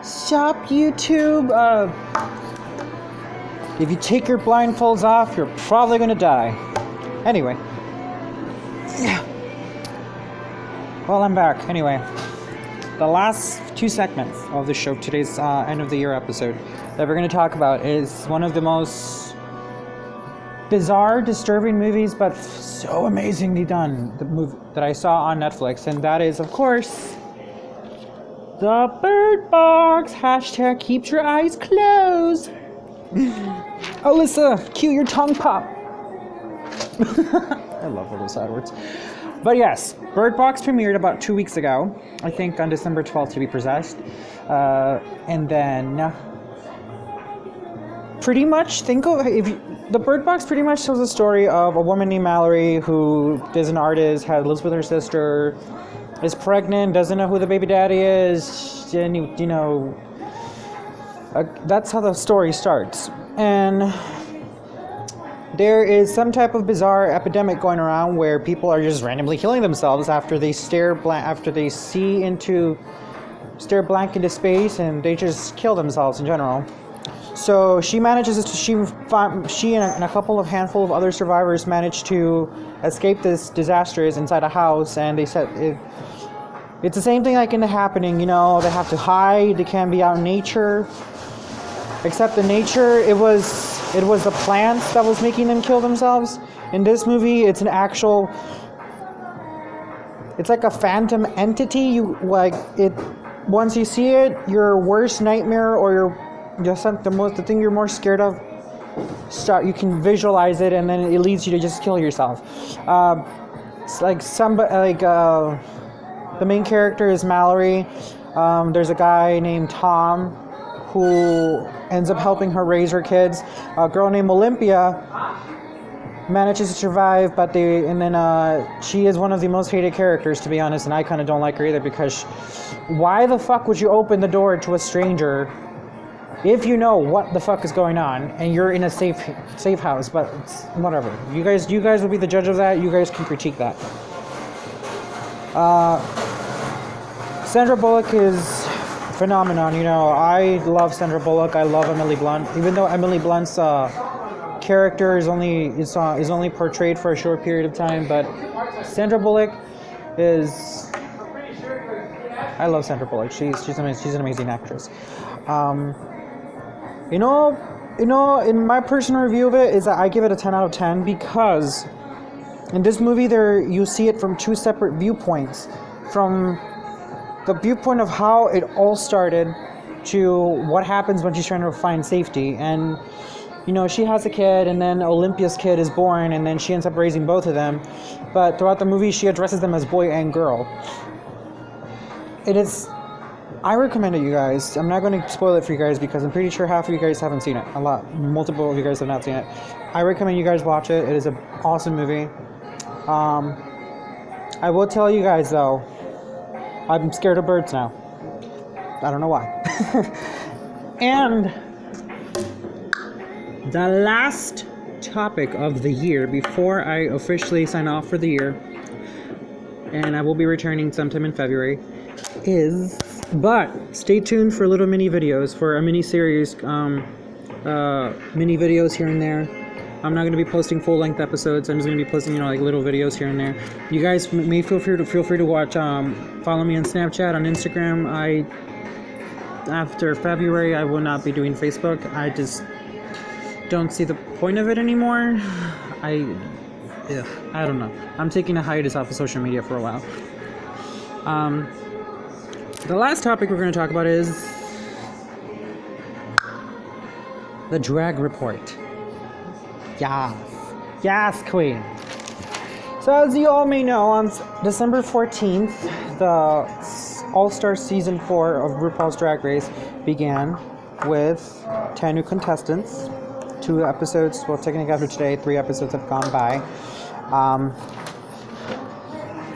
Stop, YouTube. If you take your blindfolds off, you're probably gonna die. Anyway. Well, I'm back. Anyway. The last two segments of the show, today's end of the year episode, that we're going to talk about is one of the most bizarre, disturbing movies, but so amazingly done, the movie that I saw on Netflix, and that is, of course, The Bird Box. Hashtag keep your eyes closed. Alyssa, cue your tongue pop. I love all those side words. But yes, Bird Box premiered about 2 weeks ago. I think on December 12th to be precise. And then pretty much the Bird Box pretty much tells the story of a woman named Mallory who is an artist, lives with her sister, is pregnant, doesn't know who the baby daddy is, and that's how the story starts. And there is some type of bizarre epidemic going around where people are just randomly killing themselves after they stare blank into space, and they just kill themselves in general. So she and a couple of handful of other survivors managed to escape this disaster inside a house, and they said it's the same thing like in The Happening. They have to hide, they can't be out in nature. Except in nature, it was the plants that was making them kill themselves. In this movie, it's like a phantom entity. Once you see it, your worst nightmare or the thing you're more scared of, you can visualize it, and then it leads you to just kill yourself. It's like the main character is Mallory. There's a guy named Tom who ends up helping her raise her kids. A girl named Olympia manages to survive, she is one of the most hated characters, to be honest, and I kind of don't like her either, because why the fuck would you open the door to a stranger if you know what the fuck is going on and you're in a safe house? But it's whatever. You guys will be the judge of that. You guys can critique that. Sandra Bullock is phenomenon. I love Sandra Bullock. I love Emily Blunt. Even though Emily Blunt's character is only portrayed for a short period of time, but Sandra Bullock is. I love Sandra Bullock. She's an amazing actress. In my personal review of it is that I give it a 10 out of 10 because in this movie you see it from two separate viewpoints, from the viewpoint of how it all started to what happens when she's trying to find safety. And she has a kid, and then Olympia's kid is born, and then she ends up raising both of them, but throughout the movie she addresses them as boy and girl. I recommend it, you guys. I'm not going to spoil it for you guys because I'm pretty sure half of you guys haven't seen it. Multiple of you guys have not seen it. I recommend you guys watch it. It is an awesome movie. I will tell you guys though, I'm scared of birds now. I don't know why. And the last topic of the year before I officially sign off for the year, and I will be returning sometime in February, but stay tuned for little mini videos, for a mini series, mini videos here and there. I'm not going to be posting full-length episodes. I'm just going to be posting, little videos here and there. You guys may feel free to watch. Follow me on Snapchat, on Instagram. After February, I will not be doing Facebook. I just don't see the point of it anymore. I don't know. I'm taking a hiatus off of social media for a while. The last topic we're going to talk about is the drag report. Yes, queen. So as you all may know, on December 14th, the All-Star Season 4 of RuPaul's Drag Race began with 10 new contestants. 2 episodes, well, technically after today, 3 episodes have gone by.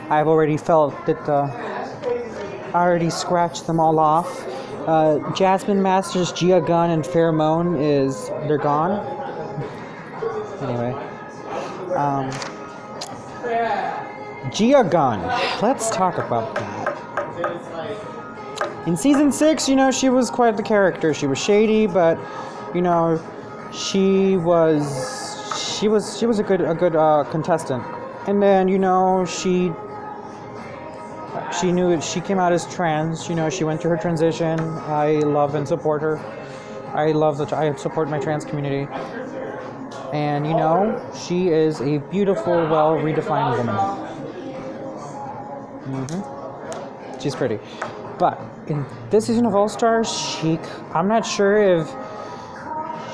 I've already felt that I already scratched them all off. Jasmine Masters, Gia Gunn, and Pheromone they're gone. Anyway, Gia Gunn. Let's talk about that. In season 6, you know, she was quite the character. She was shady, but you know, she was a good contestant. And then, you know, she knew she came out as trans. You know, she went through her transition. I love and support her. I support my trans community. And you know, she is a beautiful, well redefined woman. She's pretty. But in this season of All Stars, I'm not sure if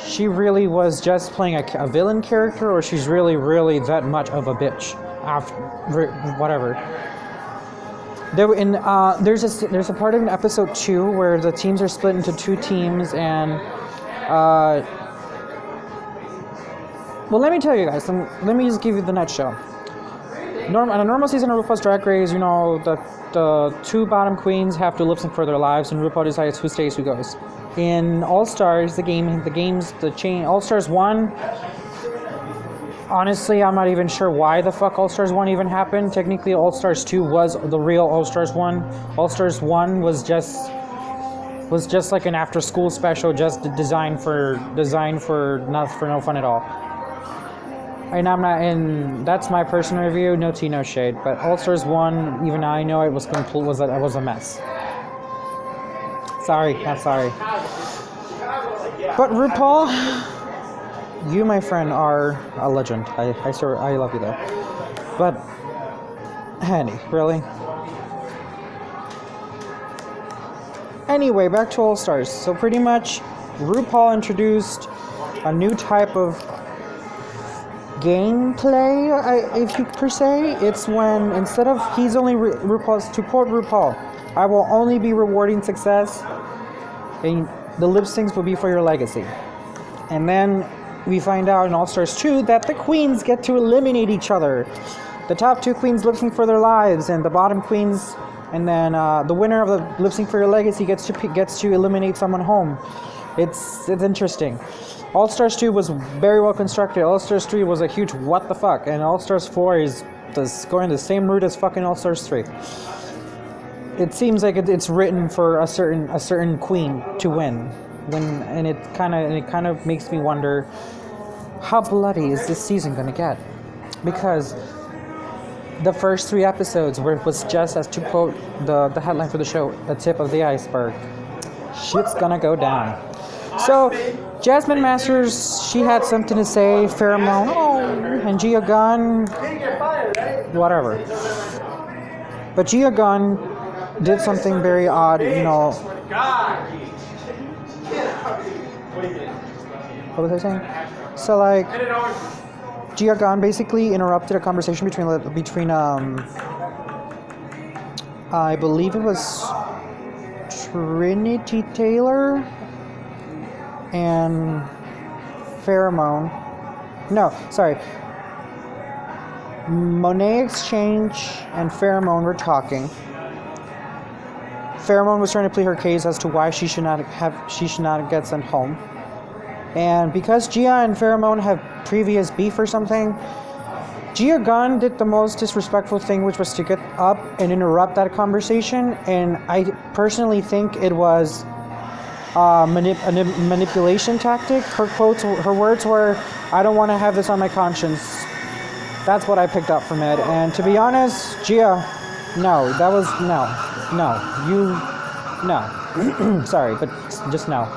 she really was just playing a villain character, or she's really that much of a bitch. Whatever. There's a part in episode 2 where the teams are split into 2 teams, and well, let me tell you guys. Let me just give you the nutshell. On a normal season of RuPaul's Drag Race, you know, the 2 bottom queens have to lip sync for their lives, and RuPaul decides who stays, who goes. In All Stars, All Stars 1, honestly, I'm not even sure why the fuck All Stars 1 even happened. Technically, All Stars 2 was the real All Stars 1. All Stars 1 was just like an after-school special, just designed for no fun at all. And that's my personal review. No tea, no shade. But All Stars 1, even I know it was a mess. Sorry, not sorry. But RuPaul, you, my friend, are a legend. I love you though. But, Henny, really? Anyway, back to All Stars. So pretty much, RuPaul introduced a new type of gameplay, if you per se. It's when instead of he's only RuPaul's, to quote RuPaul, I will only be rewarding success, and the lip syncs will be for your legacy. And then we find out in All Stars 2 that the queens get to eliminate each other. The top 2 queens lip sync for their lives, and the bottom queens, and then the winner of the lip sync for your legacy gets to eliminate someone home. It's interesting. All Stars 2 was very well constructed. All Stars 3 was a huge what the fuck, and All Stars 4 is going the same route as fucking All Stars 3. It seems like it's written for a certain queen to win, and it kind of makes me wonder, how bloody is this season gonna get? Because the first 3 episodes was just, as to quote the headline for the show, the tip of the iceberg. Shit's gonna go down. So, Jasmine Masters, she had something to say, Pheromone, and Gia Gunn, whatever. But Gia Gunn did something very odd, you know. What was I saying? So, like, Gia Gunn basically interrupted a conversation between I believe it was Trinity Taylor and Pheromone. No, sorry. Monet X Change and Pheromone were talking. Pheromone was trying to plead her case as to why she should not get sent home. And because Gia and Pheromone have previous beef or something, Gia Gunn did the most disrespectful thing, which was to get up and interrupt that conversation. And I personally think it was a manipulation tactic. Her words were, "I don't want to have this on my conscience." That's what I picked up from it. And to be honest, Gia, no, that was no. Sorry, but just no.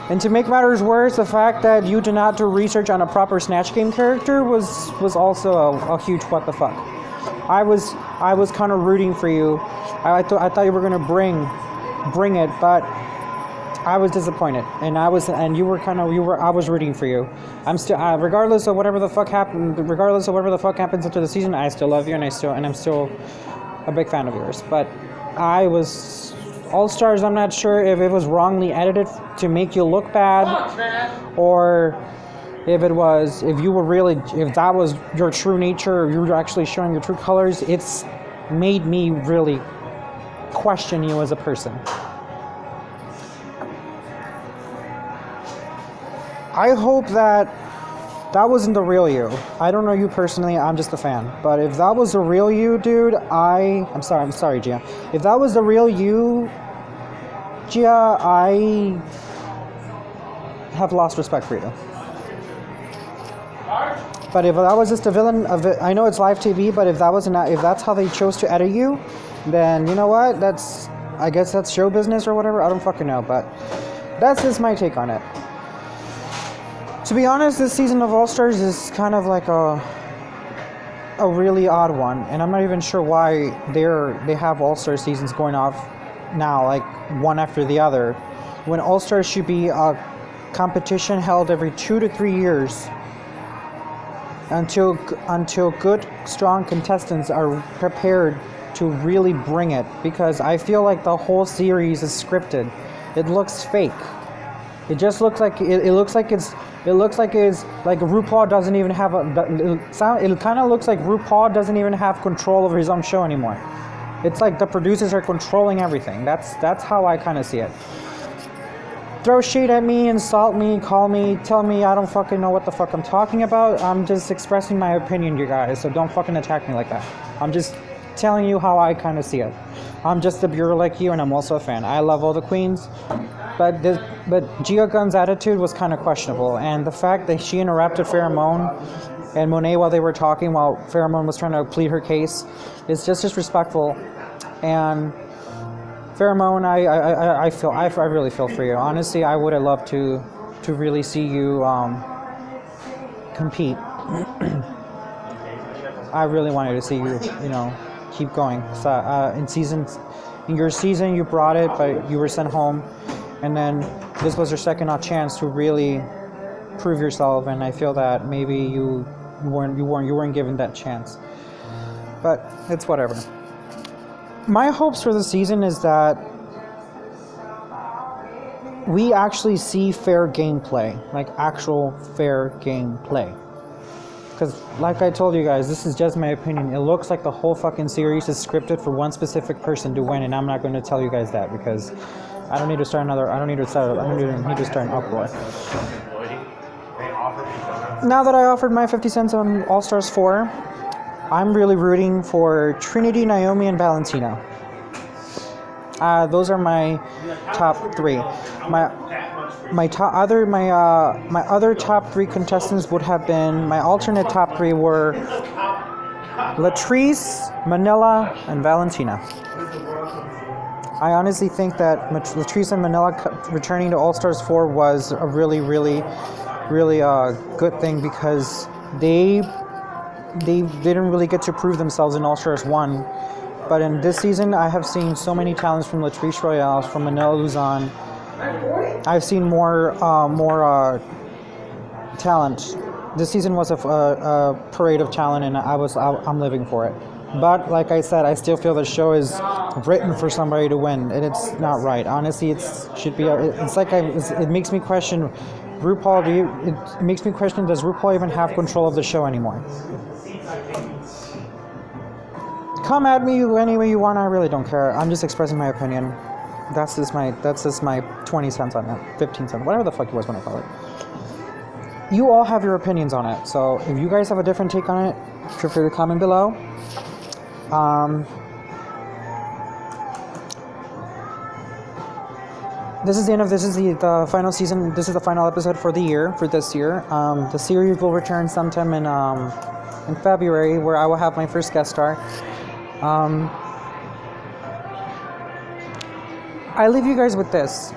And to make matters worse, the fact that you did not do research on a proper Snatch Game character was also a huge what the fuck. I was kind of rooting for you. I thought you were gonna bring it, but I was disappointed, and I was rooting for you. I'm still, regardless of whatever the fuck happens after the season, I still love you, and I'm still a big fan of yours. But All Stars, I'm not sure if it was wrongly edited to make you look bad, or if that was your true nature, or you were actually showing your true colors. It's made me really question you as a person. I hope that wasn't the real you. I don't know you personally, I'm just a fan. But if that was the real you, dude, I'm sorry, Gia. If that was the real you, Gia, I have lost respect for you. But if that was just a villain of it, I know it's live TV, but if that's how they chose to edit you, then you know what? I guess that's show business or whatever. I don't fucking know, but that's just my take on it. To be honest, this season of All Stars is kind of like a really odd one, and I'm not even sure why they have All Star seasons going off now, like one after the other, when All Stars should be a competition held every 2 to 3 years until good, strong contestants are prepared to really bring it. Because I feel like the whole series is scripted. It looks fake. It just looks like it looks like it's like RuPaul doesn't even have it kind of looks like RuPaul doesn't even have control over his own show anymore. It's like the producers are controlling everything. That's how I kind of see it. Throw shade at me, insult me, call me, tell me I don't fucking know what the fuck I'm talking about. I'm just expressing my opinion, you guys, so don't fucking attack me like that. I'm just telling you how I kind of see it. I'm just a viewer like you, and I'm also a fan. I love all the queens, but Gia Gunn's attitude was kind of questionable, and the fact that she interrupted Farrah Moan and Monet while they were talking, while Farrah Moan was trying to plead her case, is just disrespectful. And Farrah Moan, I really feel for you. Honestly, I would have loved to really see you compete. I really wanted to see you, keep going. So in your season, you brought it, but you were sent home, and then this was your second chance to really prove yourself. And I feel that maybe you weren't given that chance. But it's whatever. My hopes for the season is that we actually see fair gameplay, like actual fair gameplay. Because, like I told you guys, this is just my opinion. It looks like the whole fucking series is scripted for one specific person to win, and I'm not going to tell you guys that because I don't need to start an uproar. Now that I offered my 50 cents on All Stars 4, I'm really rooting for Trinity, Naomi, and Valentina. Those are my top three. My other top three contestants would have been, my alternate top three were Latrice, Manila, and Valentina. I honestly think that Latrice and Manila returning to All Stars 4 was a really, really, really good thing, because they didn't really get to prove themselves in All Stars 1. But in this season, I have seen so many talents from Latrice Royale, from Manila Luzon. I've seen more talent. This season was a parade of talent, and I'm living for it. But like I said, I still feel the show is written for somebody to win, and it's not right. Honestly, it makes me question RuPaul. It makes me question, does RuPaul even have control of the show anymore? Come at me any way you want. I really don't care. I'm just expressing my opinion. That's just my 20 cents on that, 15 cents, whatever the fuck you guys want to call it. You all have your opinions on it, so if you guys have a different take on it, feel free to comment below. This is the final season. This is the final episode for this year. The series will return sometime in February, where I will have my first guest star. I leave you guys with this.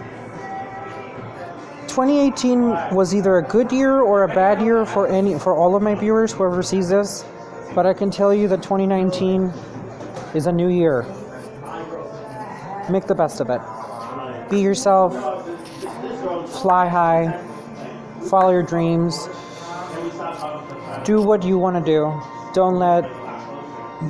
2018 was either a good year or a bad year for all of my viewers, whoever sees this. But I can tell you that 2019 is a new year. Make the best of it. Be yourself. Fly high. Follow your dreams. Do what you want to do. Don't let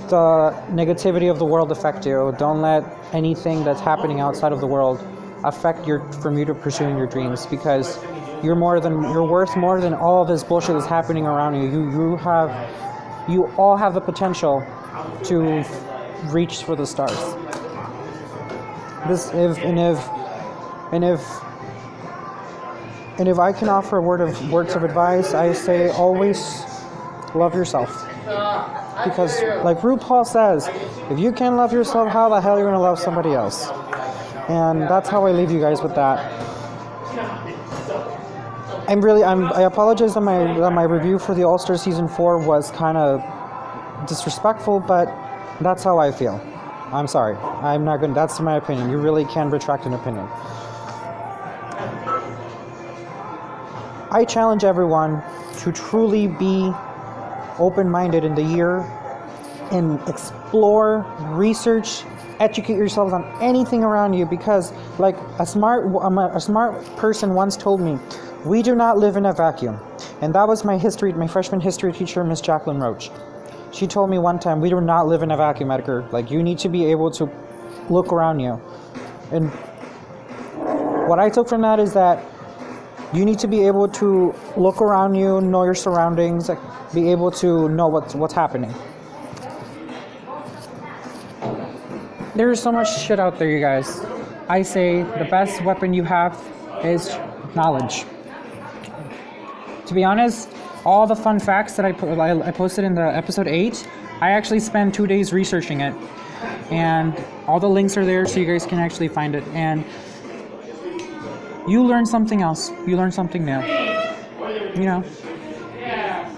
the negativity of the world affect you. Don't let anything that's happening outside of the world affect from you to pursuing your dreams, because you're worth more than all this bullshit that's happening around you. You all have the potential to reach for the stars. If I can offer words of advice, I say always love yourself. Because like RuPaul says, if you can't love yourself, how the hell are you going to love somebody else? And that's how I leave you guys with that. I apologize that my review for the All-Star Season 4 was kind of disrespectful, but that's how I feel. I'm sorry. I'm not going to, that's my opinion. You really can retract an opinion. I challenge everyone to truly be open-minded in the year and explore, research, educate yourselves on anything around you, because like a smart person once told me, we do not live in a vacuum. And that was my freshman history teacher, Miss Jacqueline Roach. She told me one time, we do not live in a vacuum, Edgar. Like, you need to be able to look around you. And what I took from that is that you need to be able to look around you, know your surroundings, like, be able to know what's happening. There's so much shit out there, you guys. I say the best weapon you have is knowledge. To be honest, all the fun facts that I posted in the episode 8, I actually spent 2 days researching it. And all the links are there so you guys can actually find it. And you learn something else. You learn something new. You know,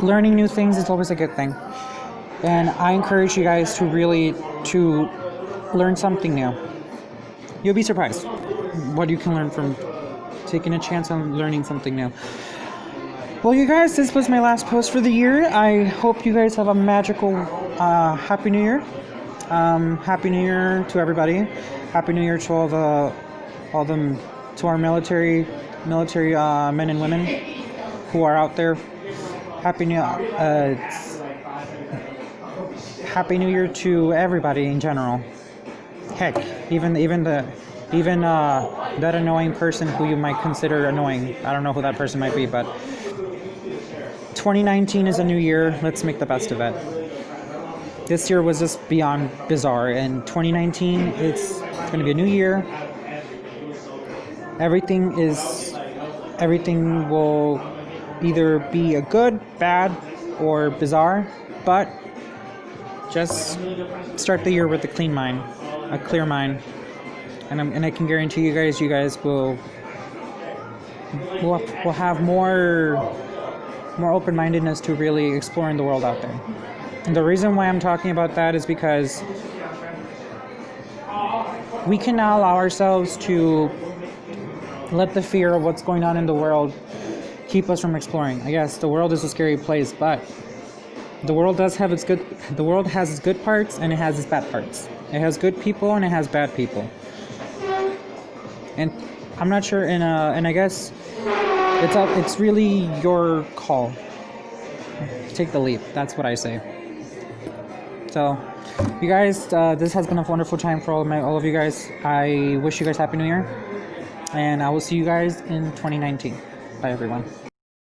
learning new things is always a good thing. And I encourage you guys to really learn something new. You'll be surprised what you can learn from taking a chance on learning something new. Well, you guys, this was my last post for the year. I hope you guys have a magical Happy New Year. Happy New Year to everybody. Happy New Year to to our military men and women who are out there. Happy New Year to everybody in general. Heck, even that annoying person who you might consider annoying. I don't know who that person might be, but 2019 is a new year. Let's make the best of it. This year was just beyond bizarre, and 2019, it's going to be a new year. Everything will either be a good, bad, or bizarre, but just start the year with a clean mind, a clear mind, and I can guarantee you guys will have more open-mindedness to really exploring the world out there. And the reason why I'm talking about that is because we can now allow ourselves to let the fear of what's going on in the world keep us from exploring. I guess the world is a scary place, but the world has its good parts and it has its bad parts. It has good people and it has bad people. And I'm not sure, and I guess it's really your call. Take the leap. That's what I say. So, you guys, this has been a wonderful time for all of you guys. I wish you guys Happy New Year, and I will see you guys in 2019. Bye, everyone.